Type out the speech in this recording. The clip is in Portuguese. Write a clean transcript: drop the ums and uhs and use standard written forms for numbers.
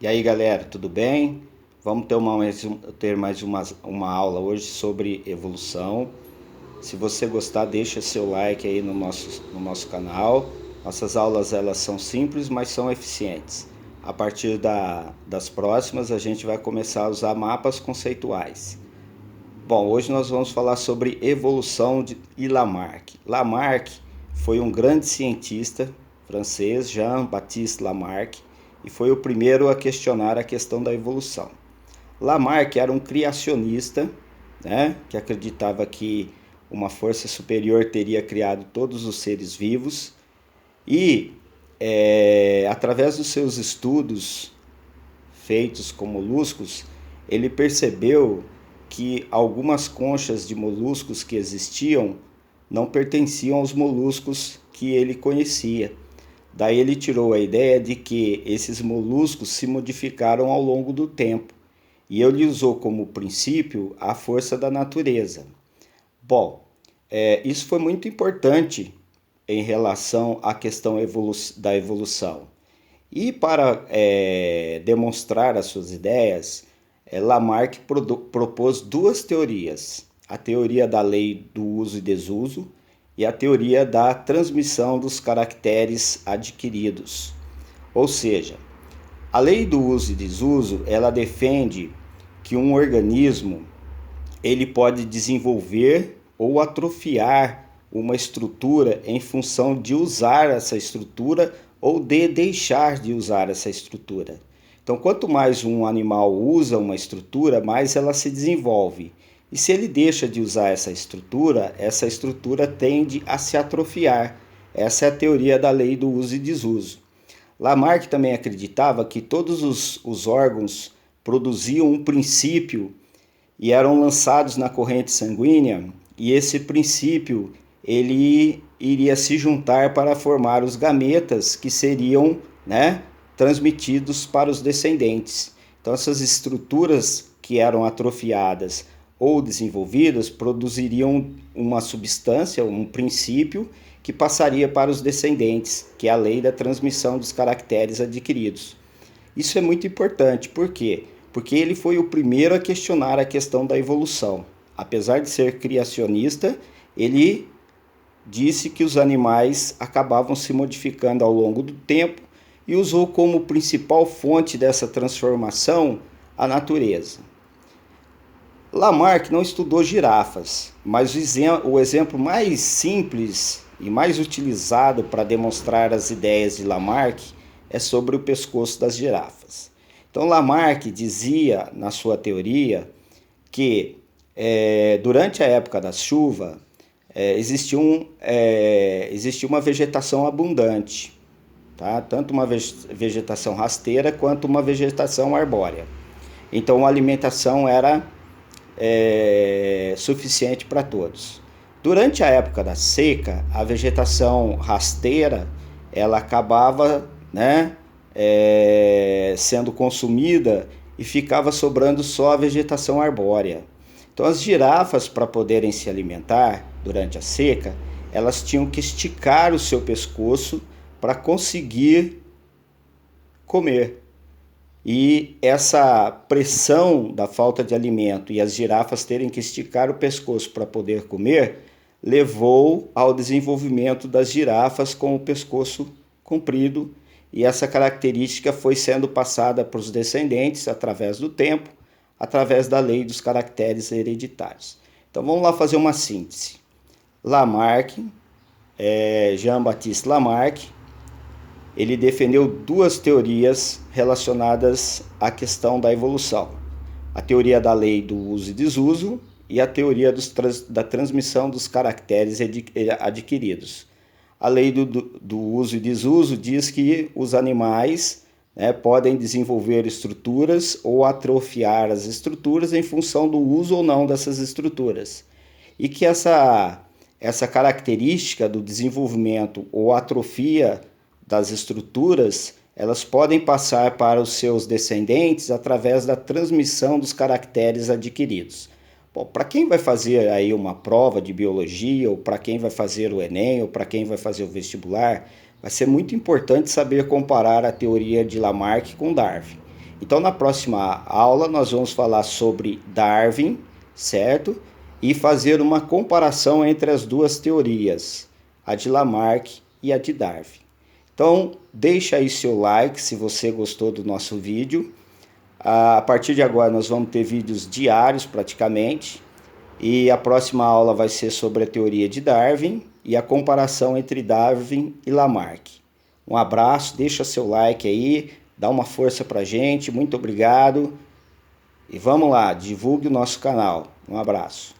E aí, galera, tudo bem? Vamos ter mais uma aula hoje sobre evolução. Se você gostar, deixa seu like aí no nosso canal. Nossas aulas elas são simples, mas são eficientes. A partir das próximas, a gente vai começar a usar mapas conceituais. Bom, hoje nós vamos falar sobre evolução e Lamarck. Lamarck foi um grande cientista francês, Jean-Baptiste Lamarck, e foi o primeiro a questionar a questão da evolução. Lamarck era um criacionista, né, que acreditava que uma força superior teria criado todos os seres vivos e, através dos seus estudos feitos com moluscos, ele percebeu que algumas conchas de moluscos que existiam não pertenciam aos moluscos que ele conhecia. Daí ele tirou a ideia de que esses moluscos se modificaram ao longo do tempo e ele usou como princípio a força da natureza. Bom, isso foi muito importante em relação à questão da evolução. E para demonstrar as suas ideias, Lamarck propôs duas teorias: a teoria da lei do uso e desuso e a teoria da transmissão dos caracteres adquiridos. Ou seja, a lei do uso e desuso, ela defende que um organismo ele pode desenvolver ou atrofiar uma estrutura em função de usar essa estrutura ou de deixar de usar essa estrutura. Então, quanto mais um animal usa uma estrutura, mais ela se desenvolve. E se ele deixa de usar essa estrutura tende a se atrofiar. Essa é a teoria da lei do uso e desuso. Lamarck também acreditava que todos os órgãos produziam um princípio e eram lançados na corrente sanguínea, e esse princípio ele iria se juntar para formar os gametas que seriam, né, transmitidos para os descendentes. Então essas estruturas que eram atrofiadas ou desenvolvidas produziriam uma substância, um princípio que passaria para os descendentes, que é a lei da transmissão dos caracteres adquiridos. Isso é muito importante, por quê? Porque ele foi o primeiro a questionar a questão da evolução. Apesar de ser criacionista, ele disse que os animais acabavam se modificando ao longo do tempo e usou como principal fonte dessa transformação a natureza. Lamarck não estudou girafas, mas o exemplo mais simples e mais utilizado para demonstrar as ideias de Lamarck é sobre o pescoço das girafas. Então, Lamarck dizia na sua teoria que durante a época da chuva existia uma vegetação abundante, tá? Tanto uma vegetação rasteira quanto uma vegetação arbórea. Então, a alimentação era suficiente para todos. Durante a época da seca, a vegetação rasteira ela acabava, né, sendo consumida e ficava sobrando só a vegetação arbórea. Então as girafas, para poderem se alimentar durante a seca, elas tinham que esticar o seu pescoço para conseguir comer. E essa pressão da falta de alimento e as girafas terem que esticar o pescoço para poder comer, levou ao desenvolvimento das girafas com o pescoço comprido, e essa característica foi sendo passada para os descendentes através do tempo, através da lei dos caracteres hereditários. Então vamos lá fazer uma síntese. Lamarck, Jean-Baptiste Lamarck, ele defendeu duas teorias relacionadas à questão da evolução: a teoria da lei do uso e desuso e a teoria da transmissão dos caracteres adquiridos. A lei do uso e desuso diz que os animais, né, podem desenvolver estruturas ou atrofiar as estruturas em função do uso ou não dessas estruturas. E que essa característica do desenvolvimento ou atrofia das estruturas, elas podem passar para os seus descendentes através da transmissão dos caracteres adquiridos. Bom, para quem vai fazer aí uma prova de biologia, ou para quem vai fazer o Enem, ou para quem vai fazer o vestibular, vai ser muito importante saber comparar a teoria de Lamarck com Darwin. Então, na próxima aula, nós vamos falar sobre Darwin, certo? E fazer uma comparação entre as duas teorias, a de Lamarck e a de Darwin. Então, deixa aí seu like se você gostou do nosso vídeo. A partir de agora, nós vamos ter vídeos diários praticamente. E a próxima aula vai ser sobre a teoria de Darwin e a comparação entre Darwin e Lamarck. Um abraço, deixa seu like aí, dá uma força pra gente, muito obrigado. E vamos lá, divulgue o nosso canal. Um abraço.